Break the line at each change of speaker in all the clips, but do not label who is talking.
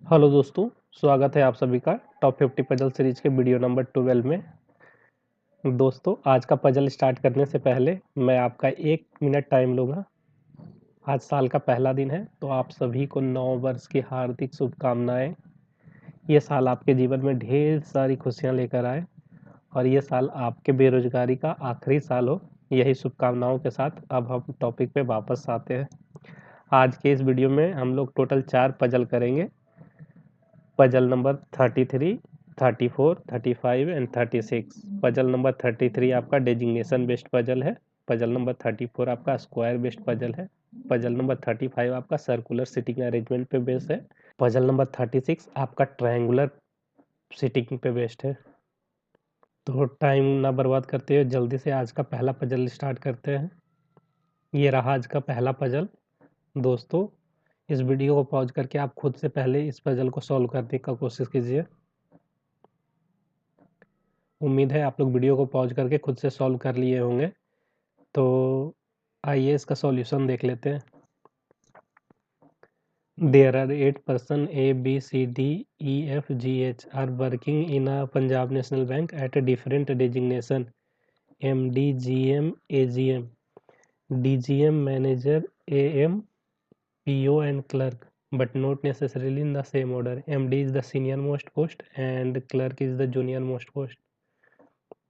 Hello दोस्तों, स्वागत है आप सभी का टॉप 50 पजल सीरीज के वीडियो नंबर 12 में। दोस्तों, आज का पजल स्टार्ट करने से पहले मैं आपका 1 मिनट टाइम लूँगा। आज साल का पहला दिन है, तो आप सभी को नव वर्ष की हार्दिक शुभकामनाएं। ये साल आपके जीवन में ढेर सारी खुशियां लेकर आए और ये साल आपके बेरोजगारी का आखिरी साल हो। यही शुभकामनाओं के साथ अब हम टॉपिक पे वापस आते हैं। आज के इस वीडियो में हम लोग टोटल 4 पजल करेंगे। Puzzle number 33, 34, 35 and 36। Puzzle number 33 आपका डेजिग्नेशन बेस्ड पजल है। पजल नंबर 34 आपका स्क्वायर बेस्ड पजल है। पजल नंबर 35 आपका सर्कुलर सिटिंग अरेंजमेंट पे बेस्ड है। पजल नंबर 36 आपका ट्रायंगुलर सिटिंग पे बेस्ड है। तो टाइम ना बर्बाद करते हुए जल्दी से आज का पहला पजल स्टार्ट करते हैं। ये रहा आज का पहला पजल। दोस्तों, इस वीडियो को पॉज करके आप खुद से पहले इस पजल को सॉल्व करने का कोशिश कीजिए। उम्मीद है आप लोग वीडियो को पॉज करके खुद से सॉल्व कर लिए होंगे। तो आइए इसका सॉल्यूशन देख लेते हैं। There are 8 person A B C D E F G H are working in a Punjab National Bank at a different designation MD GM AGM DGM manager AM PO and clerk but not necessarily in the same order. MD is the senior most post and clerk is the junior most post.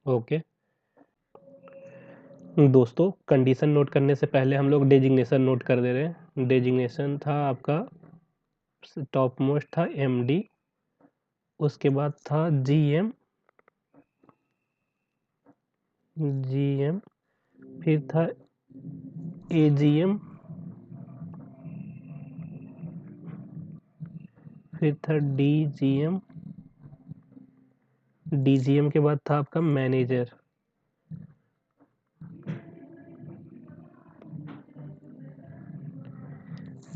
Okay दोस्तों, condition note करने से पहले हम लोग designation note कर दे रहे हैं। Designation था आपका, टॉप मोस्ट था एमडी, उसके बाद था जीएम, फिर था एजीएम, फिर था डीजीएम, डीजीएम के बाद था आपका मैनेजर,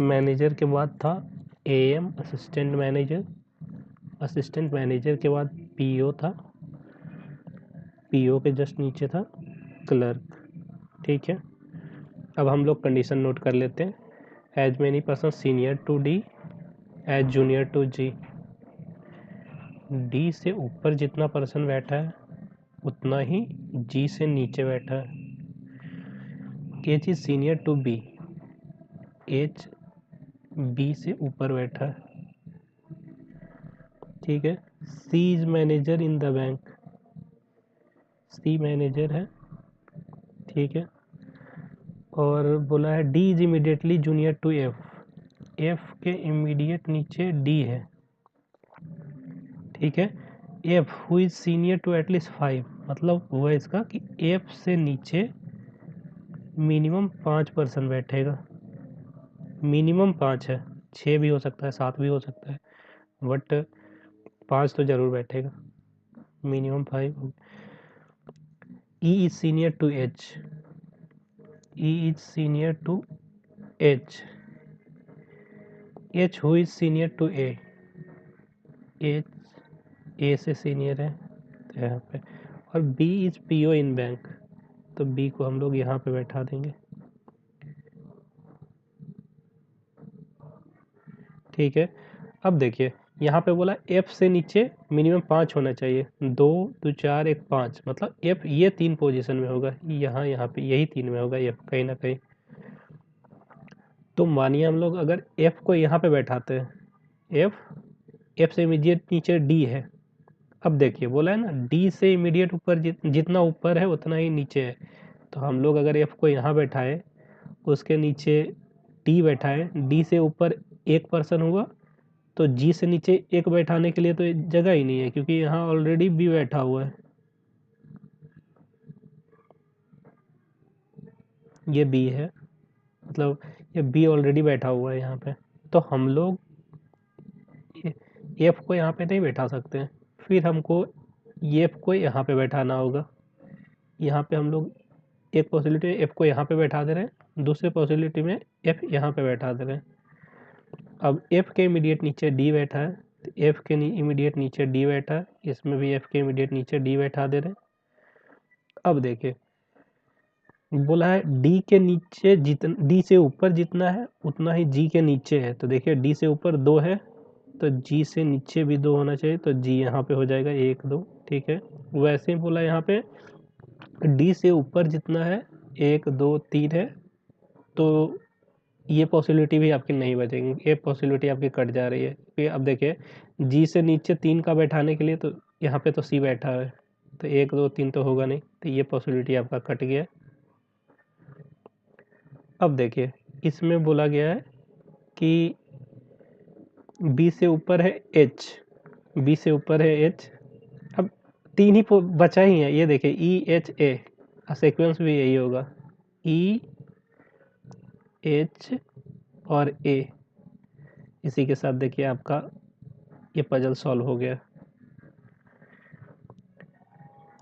मैनेजर के बाद था am assistant manager, assistant manager के बाद पीओ था, पीओ के जस्ट नीचे था क्लर्क। ठीक है, अब हम लोग कंडीशन नोट कर लेते हैं। As many person senior to D as junior to G. D से ऊपर जितना पर्सन बैठा है उतना ही जी से नीचे बैठा है। H is senior to B, H B से ऊपर बैठा है। ठीक है, C is manager in the bank, C manager है। ठीक है, और बोला है D is immediately junior to F, F के इमीडिएट नीचे डी है। ठीक है, F who is senior to at least 5, मतलब हुआ इसका कि एफ से नीचे मिनिमम 5 पर्सन बैठेगा। मिनिमम 5 है, 6 भी हो सकता है, 7 भी हो सकता है, बट 5 तो जरूर बैठेगा, minimum 5। E is senior to H, E is senior to H, H who is senior to A, H A से सीनियर है तो यहाँ पे, और B is PO in bank, तो बी को हम लोग यहाँ पे बैठा देंगे। ठीक है, अब देखिए यहाँ पे बोला एफ से नीचे मिनिमम 5 होना चाहिए, 2 2 4 1 5, मतलब एफ ये 3 पोजीशन में होगा, यहाँ पे यही 3 में होगा एफ कहीं ना कहीं। तो मानिए हम लोग अगर एफ को यहाँ पे बैठाते हैं, एफ से इमीडिएट नीचे डी है। अब देखिए बोला है ना डी से इमीडिएट ऊपर जितना ऊपर है उतना ही नीचे है, तो हम लोग अगर एफ को यहाँ बैठाए, उसके नीचे डी बैठाए, डी से ऊपर एक पर्सन हुआ, तो जी से नीचे एक बैठाने के लिए तो जगह ही नहीं है, क्योंकि यहाँ ऑलरेडी बी बैठा हुआ है, ये बी है, मतलब ये बी ऑलरेडी बैठा हुआ है यहाँ पे। तो हम लोग एफ को यहाँ पे नहीं बैठा सकते हैं, फिर हमको एफ को यहाँ पे बैठाना होगा। यहाँ पे हम लोग एक पॉसिबिलिटी एफ को यहाँ पे बैठा दे रहे हैं, दूसरे पॉसिबिलिटी में एफ यहाँ पे बैठा दे रहे हैं। अब एफ के इमीडिएट नीचे डी बैठा है, तो एफ के इमीडिएट नीचे डी बैठा है, इसमें भी एफ के इमीडिएट नीचे डी बैठा दे रहे हैं। अब देखिए बोला है डी के नीचे जितना, डी से ऊपर जितना है उतना ही जी के नीचे है, तो देखिए डी से ऊपर 2 है, तो जी से नीचे भी 2 होना चाहिए, तो जी यहाँ पे हो जाएगा 1 2, ठीक है। वैसे ही बोला यहाँ पे डी से ऊपर जितना है 1 2 3 है, तो ये पॉसिबिलिटी भी आपकी नहीं बचेगी, ये पॉसिबिलिटी आपकी कट जा रही है। फिर अब देखिए जी से नीचे 3 का बैठाने के लिए तो यहाँ पे तो सी बैठा है, तो 1 2 3 तो होगा नहीं, तो ये पॉसिबिलिटी आपका कट गया। अब देखिए इसमें बोला गया है कि बी से ऊपर है एच, बी से ऊपर है एच। अब 3 ही बचा ही है, ये देखिए ई एच ए, सीक्वेंस भी यही होगा, ई एच और ए। इसी के साथ देखिए आपका ये पजल सॉल्व हो गया।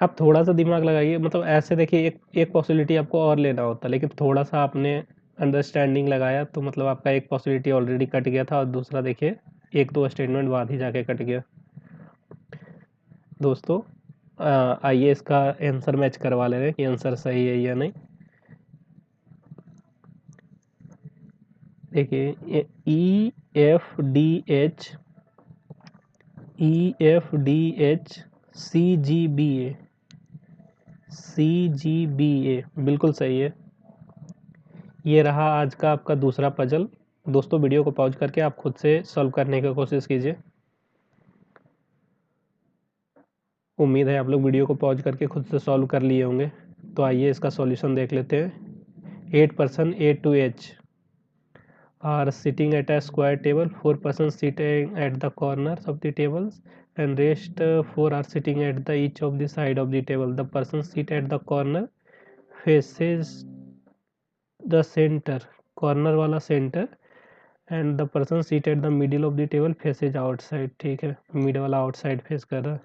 आप थोड़ा सा दिमाग लगाइए, मतलब ऐसे देखिए एक पॉसिबिलिटी आपको और लेना होता, लेकिन थोड़ा सा आपने अंडरस्टैंडिंग लगाया तो मतलब आपका एक पॉसिबिलिटी ऑलरेडी कट गया था, और दूसरा देखिए 1 2 स्टेटमेंट बाद ही जाके कट गया। दोस्तों आइए इसका आंसर मैच करवा ले रहे हैं कि आंसर सही है या नहीं। देखिए E F D H, E F D H C G B A, C G B A बिल्कुल सही है। ये रहा आज का आपका दूसरा पजल। दोस्तों वीडियो को पॉज करके आप खुद से सॉल्व करने की कोशिश कीजिए। उम्मीद है आप लोग वीडियो को पॉज करके खुद से सॉल्व कर लिए होंगे। तो आइए इसका सॉल्यूशन देख लेते हैं। 8 person A to H are sitting at a square table. 4 persons sitting at the corners of the tables, and rest 4 are sitting at the each of the side of the table. The person sit at the corner faces the center, corner वाला center, and the person sit at the middle of the table faces outside. ठीक है, mid वाला outside face कर रहा है।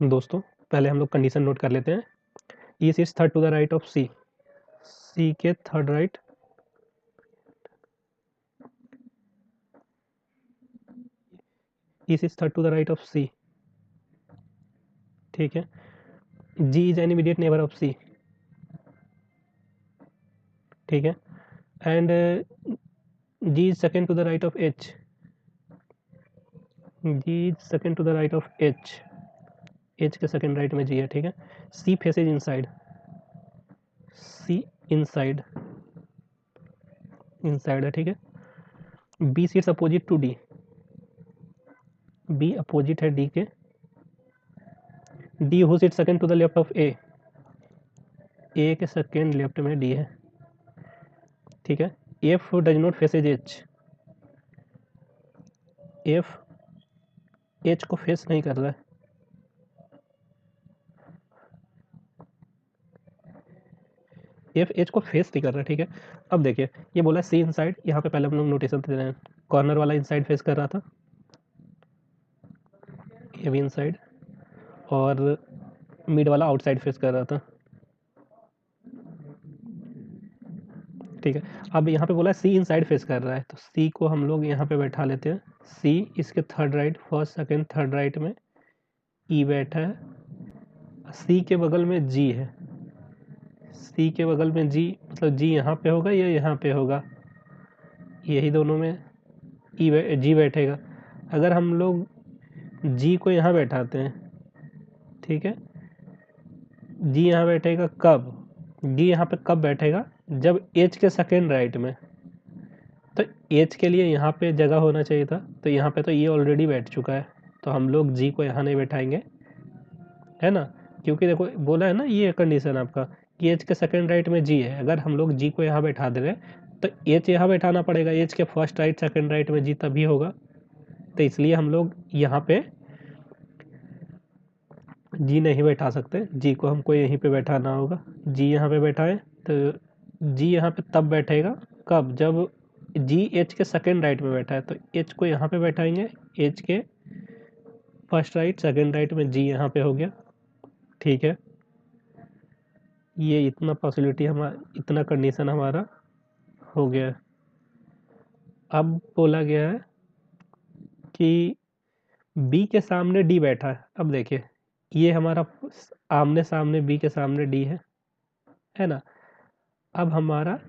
दोस्तों पहले हम लोग कंडीशन नोट कर लेते हैं। E sits third to the right of C, C के third right, E sits third to the right of C, ठीक है। G is an immediate neighbour of C, ठीक है। And G is second to the right of H, G is second to the right of H, H के second right में G है, ठीक है। C faces inside, C inside, inside है, ठीक है। B sits opposite to D, B opposite है D के। D who seat second to the left of A, A के सेकेंड लेफ्ट में डी है, ठीक है। F does not faces H, F H को फेस नहीं कर रहा है, एफ एच को फेस नहीं कर रहा है, ठीक है। अब देखिए ये बोला सी इनसाइड, यहाँ पे पहले हम लोग नोटेशन दे रहे हैं, कॉर्नर वाला इनसाइड फेस कर रहा था, ये भी इनसाइड, और मिड वाला आउटसाइड फेस कर रहा था, ठीक है। अब यहाँ पे बोला सी इनसाइड फेस कर रहा है, तो सी को हम लोग यहाँ पे बैठा लेते हैं। सी इसके third right, first second third right में ई बैठा है, सी के बगल में जी है, सी के बगल में जी, मतलब जी यहाँ पे होगा या यहाँ पे होगा, यही दोनों में ई जी बैठेगा। अगर हम लोग जी को यहाँ बैठाते हैं, ठीक है, जी यहाँ बैठेगा कब, जी यहाँ पे कब बैठेगा, जब एच के सेकेंड राइट में, तो एच के लिए यहाँ पे जगह होना चाहिए था, तो यहाँ पे तो ये ऑलरेडी बैठ चुका है, तो हम लोग जी को यहाँ नहीं बैठाएंगे, है ना। क्योंकि देखो बोला है ना ये कंडीशन आपका कि एच के सेकेंड राइट में जी है, अगर हम लोग जी को यहाँ बैठा दे रहे तो एच यहाँ बैठाना पड़ेगा, एच के फर्स्ट राइट सेकेंड राइट में जी तभी होगा, तो इसलिए हम लोग यहाँ पे जी नहीं बैठा सकते, जी को हमको यहीं पे बैठाना होगा। जी यहाँ पे बैठाएं तो जी यहाँ पे तब बैठेगा कब, जब जी एच के सेकेंड राइट में बैठा है, तो एच को यहाँ पे बैठाएंगे, एच के फर्स्ट राइट सेकेंड राइट में जी यहाँ पे हो गया, ठीक है। ये इतना पॉसिबिलिटी हमारा, इतना कंडीशन हमारा हो गया। अब बोला गया है कि बी के सामने डी बैठा है। अब देखिए ये हमारा आमने सामने, बी के सामने डी है ना। अब हमारा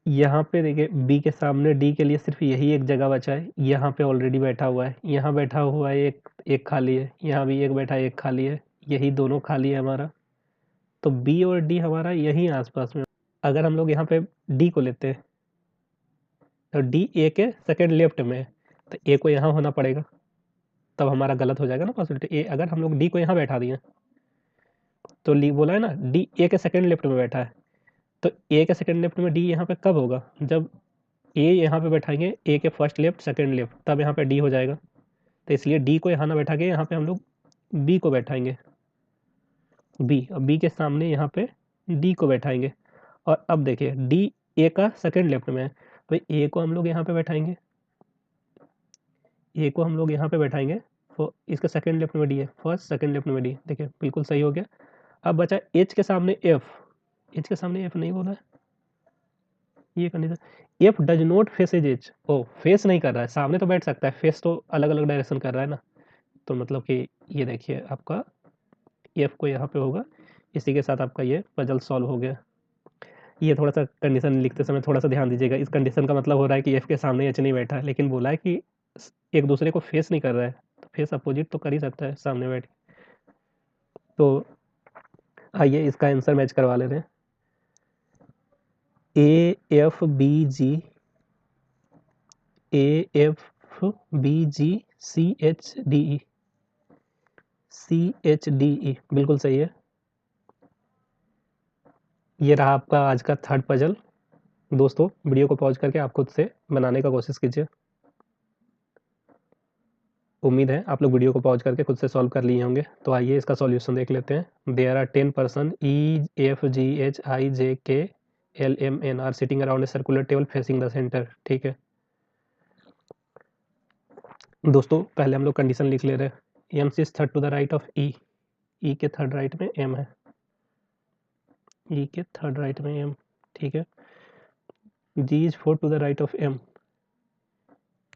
यहाँ पे देखिए बी के सामने डी के लिए सिर्फ यही एक जगह बचा है, यहाँ पे ऑलरेडी बैठा हुआ है, यहाँ बैठा हुआ है एक खाली है, यहाँ भी एक बैठा है एक खाली है, यही दोनों खाली है हमारा। तो बी और डी हमारा यही आसपास में। अगर हम लोग यहाँ पे डी को लेते हैं तो डी ए के सेकेंड लेफ्ट में है, तो ए को यहाँ होना पड़ेगा, तब हमारा गलत हो जाएगा ना पॉसिबिलिटी। ए अगर हम लोग डी को यहाँ बैठा दिए तो ली बोला है ना डी ए के सेकेंड लेफ्ट में बैठा है, तो ए के सेकेंड लेफ्ट में डी यहाँ पे कब होगा, जब ए यहाँ पे बैठाएंगे ए के फर्स्ट लेफ्ट सेकेंड लेफ्ट, तब यहाँ पे डी हो जाएगा। तो इसलिए डी को यहाँ ना बैठा के यहाँ पे हम लोग बी को बैठाएंगे, बी, और बी के सामने यहाँ पे डी को बैठाएंगे। और अब देखिए डी ए का सेकेंड लेफ्ट में है, तो ए को हम लोग यहाँ पे बैठाएंगे, ए को हम लोग यहाँ पे बैठाएंगे, तो इसका सेकेंड लेफ्ट में डी है, फर्स्ट सेकेंड लेफ्ट में डी, देखिए बिल्कुल सही हो गया। अब बचा एच के सामने एफ, एच के सामने एफ नहीं बोला है, ये condition, F does not faces H, ओ फेस नहीं कर रहा है, सामने तो बैठ सकता है, फेस तो अलग अलग डायरेक्शन कर रहा है ना, तो मतलब कि ये देखिए आपका एफ को यहाँ पे होगा। इसी के साथ आपका ये पजल सॉल्व हो गया। ये थोड़ा सा कंडीशन लिखते समय थोड़ा सा ध्यान दीजिएगा, इस कंडीशन का मतलब हो रहा है कि एफ के सामने एच नहीं बैठा है, लेकिन बोला है कि एक दूसरे को फेस नहीं कर रहा है, तो फेस अपोजिट तो कर ही सकता है सामने बैठ के। तो आइए इसका आंसर मैच करवा लेते हैं। A F B G, A F B G C H D E, C H D E बिल्कुल सही है। ये रहा आपका आज का थर्ड पजल। दोस्तों वीडियो को पॉज करके आप खुद से बनाने का कोशिश कीजिए। उम्मीद है आप लोग वीडियो को पॉज करके खुद से सॉल्व कर लिए होंगे। तो आइए इसका सॉल्यूशन देख लेते हैं। There are 10 person E F G H I J K L M N are sitting around a circular table facing the centre. ठीक है दोस्तों, पहले हम लोग कंडीशन लिख ले रहे हैं। एम सिज third to the right of E, E के थर्ड राइट में एम है, ई के थर्ड राइट में एम। ठीक है, G is fourth to the right of M,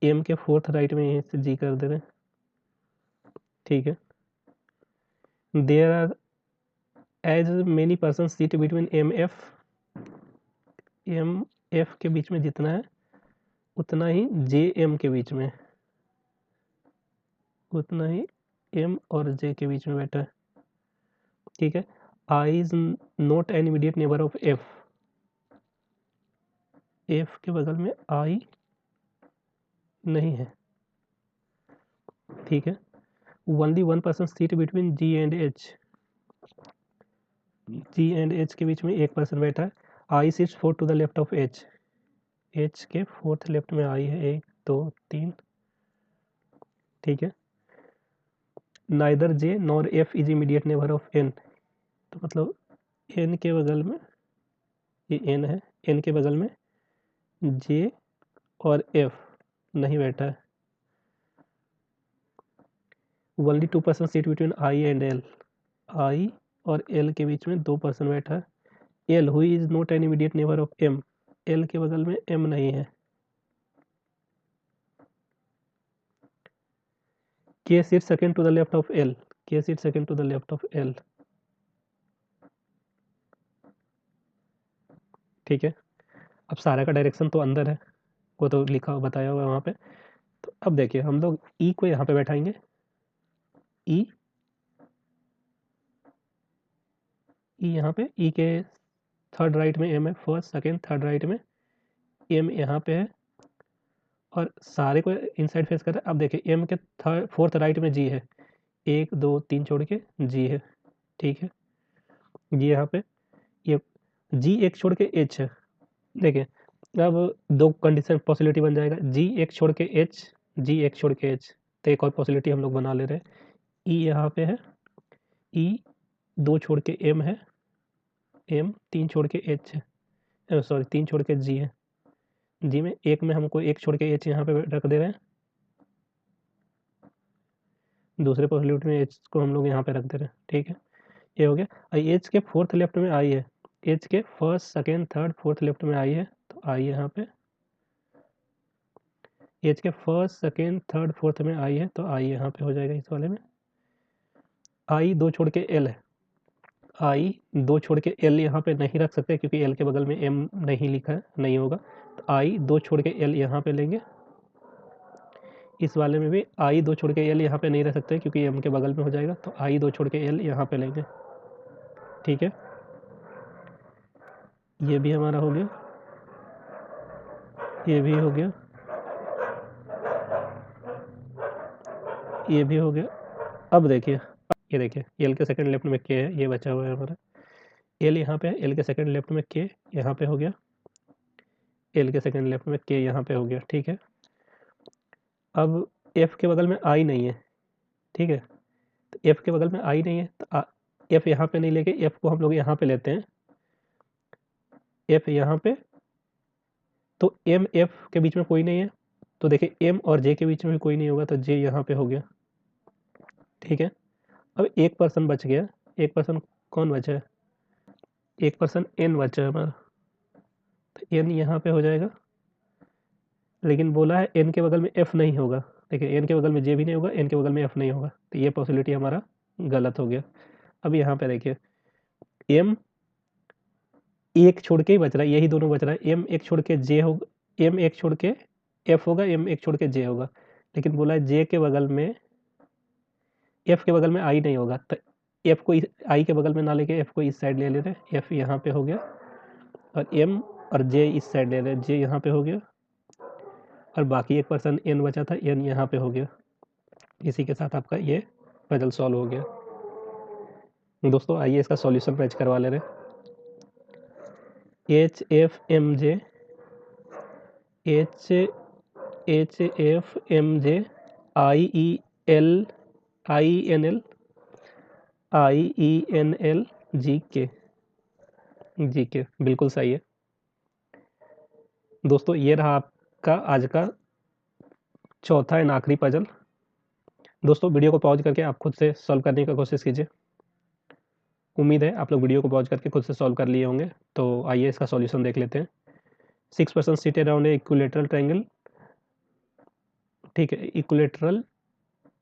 M के फोर्थ राइट में यहीं से जी कर दे रहे हैं। ठीक है, there are as many person seat between M F के बीच में जितना है उतना ही जे एम के बीच में, उतना ही एम और जे के बीच में बैठा है। ठीक है, I is not an immediate neighbour of F, F के बगल में आई नहीं है। ठीक है, only one person seat between G and H, G and H के बीच में एक पर्सन बैठा है। I sits fourth to the left of H, H के फोर्थ लेफ्ट में आई है, 1 2 3। ठीक है, neither J nor F is immediate neighbour of N, तो मतलब एन के बगल में, ये एन है, एन के बगल में जे और एफ नहीं बैठा है। Only 2 person seat between I and L, I और एल के बीच में 2 पर्सन बैठा है। L who is not an immediate neighbour of M, L के बगल में एम नहीं है। K seat second to the left of L, K seat second to the left of L. ठीक है, अब सारा का डायरेक्शन तो अंदर है, वो तो लिखा हुआ बताया हुआ है वहाँ पे। तो अब देखिए हम लोग ई को यहाँ पे बैठाएंगे, ई, ई यहाँ पे, ई के थर्ड राइट में एम है, फर्स्ट सेकेंड थर्ड राइट में एम यहाँ पे है, और सारे को इनसाइड फेस कर रहा है। अब देखिए एम के थर्ड फोर्थ राइट में जी है, 1 2 3 छोड़ के जी है। ठीक है, जी यहाँ पे, ये जी एक छोड़ के एच है। देखिए अब दो कंडीशन पॉसिबिलिटी बन जाएगा, जी एक छोड़ के एच, जी एक छोड़ के एच। तो एक और पॉसिबिलिटी हम लोग बना ले रहे हैं, ई यहाँ पे है, ई 2 छोड़ के एम है, एम 3 छोड़ के एच है, सॉरी 3 छोड़ के जी है, जी में एक में हमको एक छोड़ के एच यहाँ पे रख दे रहे हैं, दूसरे पॉसिबिलिटी में एच को हम लोग यहाँ पे रख दे रहे हैं। ठीक है, ये हो गया। एच के फोर्थ लेफ्ट में आई है, एच के first second third fourth left में आई है, तो आई यहाँ पे, एच के फर्स्ट सेकेंड थर्ड फोर्थ में आई है, तो आई यहाँ पे हो जाएगा इस वाले में। आई 2 छोड़ के एल है, आई दो छोड़ के एल यहाँ पे नहीं रख सकते क्योंकि एल के बगल में एम नहीं लिखा है, नहीं होगा। तो आई दो छोड़ के एल यहाँ पे लेंगे। इस वाले में भी आई दो छोड़ के एल यहाँ पे नहीं रख सकते क्योंकि एम के बगल में हो जाएगा, तो आई दो छोड़ के एल यहाँ पे लेंगे। ठीक है, ये भी हमारा हो गया, ये भी हो गया, ये भी हो गया। अब देखिए, ये देखिए एल के सेकंड लेफ्ट में के है, ये बचा हुआ है हमारा। एल यहाँ पे है, एल के सेकंड लेफ्ट में के यहाँ पे हो गया, एल के सेकंड लेफ्ट में के यहाँ पे हो गया। ठीक है, अब एफ के बगल में आई नहीं है। ठीक है, तो एफ के बगल में आई नहीं है, तो एफ यहाँ पे नहीं लेके एफ को हम लोग यहाँ पे लेते हैं। एफ यहाँ पे, तो एम एफ के बीच में कोई नहीं है, तो देखिए एम और जे के बीच में भी कोई नहीं होगा, तो जे यहाँ पे हो गया। ठीक है, अब एक पर्सन बच गया। एक पर्सन कौन बचा है? एक पर्सन एन बचा है हमारा, तो एन यहाँ पे हो जाएगा। लेकिन बोला है एन के बगल में एफ नहीं होगा। देखिए एन के बगल में जे भी नहीं होगा, एन के बगल में एफ नहीं होगा, तो ये पॉसिबिलिटी हमारा गलत हो गया। अब यहाँ पे देखिए एम एक छोड़ के ही बच रहा है, यही दोनों बच रहा है। एम एक छोड़ के जे होगा, एम एक छोड़ के एफ होगा, एम एक छोड़ के जे होगा। लेकिन बोला है जे के बगल में, एफ के बगल में आई नहीं होगा, तो एफ को आई के बगल में ना लेके एफ को इस साइड ले रहे हैं। एफ यहाँ पे हो गया और एम और जे इस साइड ले रहे हैं, जे यहाँ पे हो गया और बाकी एक पर्सन एन बचा था, एन यहाँ पे हो गया। इसी के साथ आपका ये पजल सॉल्व हो गया। दोस्तों आइए इसका सॉल्यूशन मैच करवा ले रहे हैं। H F M J, H F M J, I E L, I N L, I E N L, G K, G के बिल्कुल सही है। दोस्तों ये रहा आपका आज का चौथा एंड आखिरी पजल। दोस्तों वीडियो को पॉज करके आप खुद से सॉल्व करने की कोशिश कीजिए। उम्मीद है आप लोग वीडियो को पॉज करके खुद से सॉल्व कर लिए होंगे। तो आइए इसका सॉल्यूशन देख लेते हैं। 6 person seated around a equilateral triangle, ठीक है, equilateral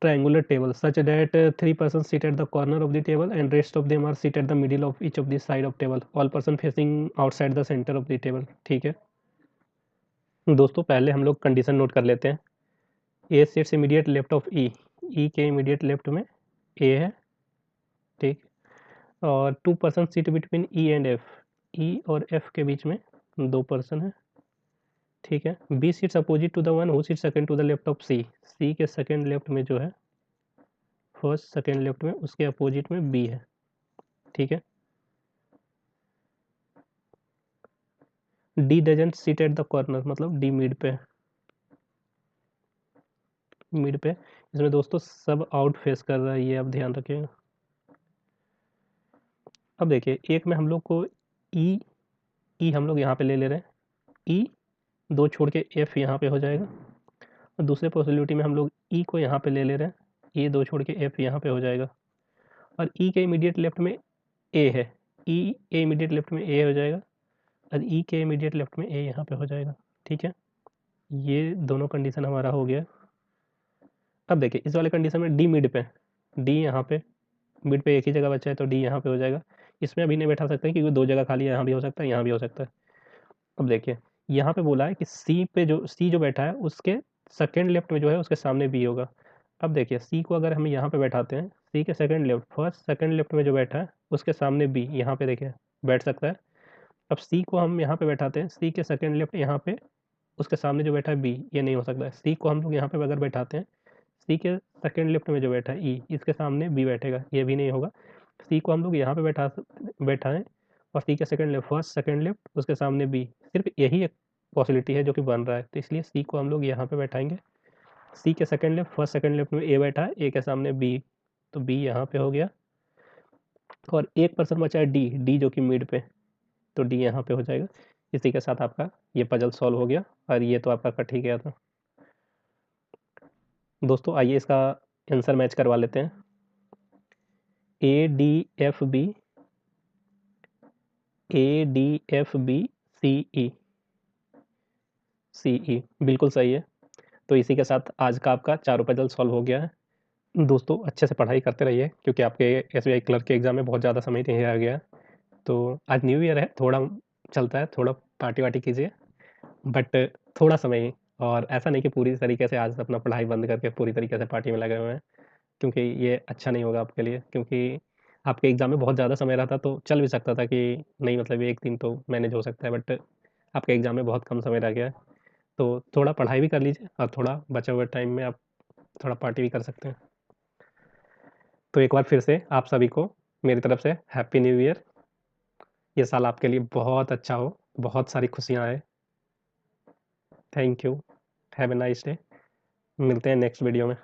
triangular table such that 3 persons sit at the corner of the table and rest of them are sit at the middle of each of the side of table, all person facing outside the center of the table। ठीक है दोस्तों, पहले हम लोग condition note कर लेते हैं। A sits immediate left of E, E के इमीडिएट लेफ्ट में ए है। ठीक, और 2 person seat between E and F, E और एफ के बीच में 2 पर्सन है। ठीक है, B sits opposite to the one who seat second to the left of C, C के सेकंड लेफ्ट में जो है, फर्स्ट सेकंड लेफ्ट में उसके अपोजिट में बी है। ठीक है, D doesn't sit at the corner, मतलब डी मिड पे, मिड पे। इसमें दोस्तों सब आउट फेस कर रहा है, ये आप ध्यान रखिएगा। अब देखिए एक में हम लोग को ई, ई हम लोग यहाँ पे ले रहे हैं, ई दो छोड़ के एफ यहाँ पे हो जाएगा। और दूसरे पॉसिबिलिटी में हम लोग ई को यहाँ पे ले रहे हैं, ए दो छोड़ के एफ यहाँ पे हो जाएगा। और ई के इमीडिएट लेफ्ट में ए है, ई ए इमीडिएट लेफ्ट में ए हो जाएगा और ई के इमीडिएट लेफ्ट में ए यहाँ पे हो जाएगा। ठीक है, ये दोनों कंडीशन हमारा हो गया। अब देखिए इस वाले कंडीशन में डी मिड पे, डी यहाँ पे मिड पे एक ही जगह बचा है, तो डी यहाँ पे हो जाएगा। इसमें अभी नहीं बैठा सकते क्योंकि दो जगह खाली है, यहाँ भी हो सकता है, यहाँ भी हो सकता है। अब देखिए यहाँ पे बोला है कि सी पे जो सी जो बैठा है उसके सेकंड लेफ्ट में जो है उसके सामने बी होगा। अब देखिए सी को अगर हम यहाँ पे बैठाते हैं, सी के second left, first second left में जो बैठा है उसके सामने बी यहाँ पे देखिए बैठ सकता है। अब सी को हम यहाँ पे बैठाते हैं, सी के सेकंड लेफ्ट यहाँ पे उसके सामने जो बैठा है बी, ये नहीं हो सकता है। सी को हम लोग यहाँ पे अगर बैठाते हैं, सी के सेकंड लेफ्ट में जो बैठा है ई, इसके सामने बी बैठेगा, ये भी नहीं होगा। सी को हम लोग यहाँ पे बैठाएं और सी के second left, first second left उसके सामने बी, सिर्फ यही एक पॉसिबिलिटी है जो कि बन रहा है, तो इसलिए सी को हम लोग यहाँ पे बैठाएंगे। सी के second left, first second left में ए बैठा है, ए के सामने बी, तो बी यहाँ पे हो गया। और एक पर्सन बचा है डी, डी जो कि मिड पे, तो डी यहाँ पे हो जाएगा। इसी के साथ आपका ये पजल सॉल्व हो गया और ये तो आपका कट ही गया था। दोस्तों आइए इसका आंसर मैच करवा लेते हैं। A D F B, A D F B C E, C E बिल्कुल सही है। तो इसी के साथ आज का आपका चारों पजल सॉल्व हो गया है। दोस्तों अच्छे से पढ़ाई करते रहिए क्योंकि आपके एसबीआई क्लर्क के एग्ज़ाम में बहुत ज़्यादा समय नहीं रह गया। तो आज न्यू ईयर है, थोड़ा चलता है, थोड़ा पार्टी-वार्टी कीजिए, बट थोड़ा समय ही। और ऐसा नहीं कि पूरी तरीके से आज अपना पढ़ाई बंद करके पूरी तरीके से पार्टी में लगे हुए हैं, क्योंकि ये अच्छा नहीं होगा आपके लिए। क्योंकि आपके एग्ज़ाम में बहुत ज़्यादा समय रहता तो चल भी सकता था कि नहीं, मतलब 1 दिन तो मैनेज हो सकता है, बट आपके एग्ज़ाम में बहुत कम समय रह गया है। तो थोड़ा पढ़ाई भी कर लीजिए और थोड़ा बचे हुए टाइम में आप थोड़ा पार्टी भी कर सकते हैं। तो एक बार फिर से आप सभी को मेरी तरफ से हैप्पी न्यू ईयर। ये साल आपके लिए बहुत अच्छा हो, बहुत सारी खुशियाँ आएँ। Thank you. Have a nice day. मिलते हैं नेक्स्ट वीडियो में।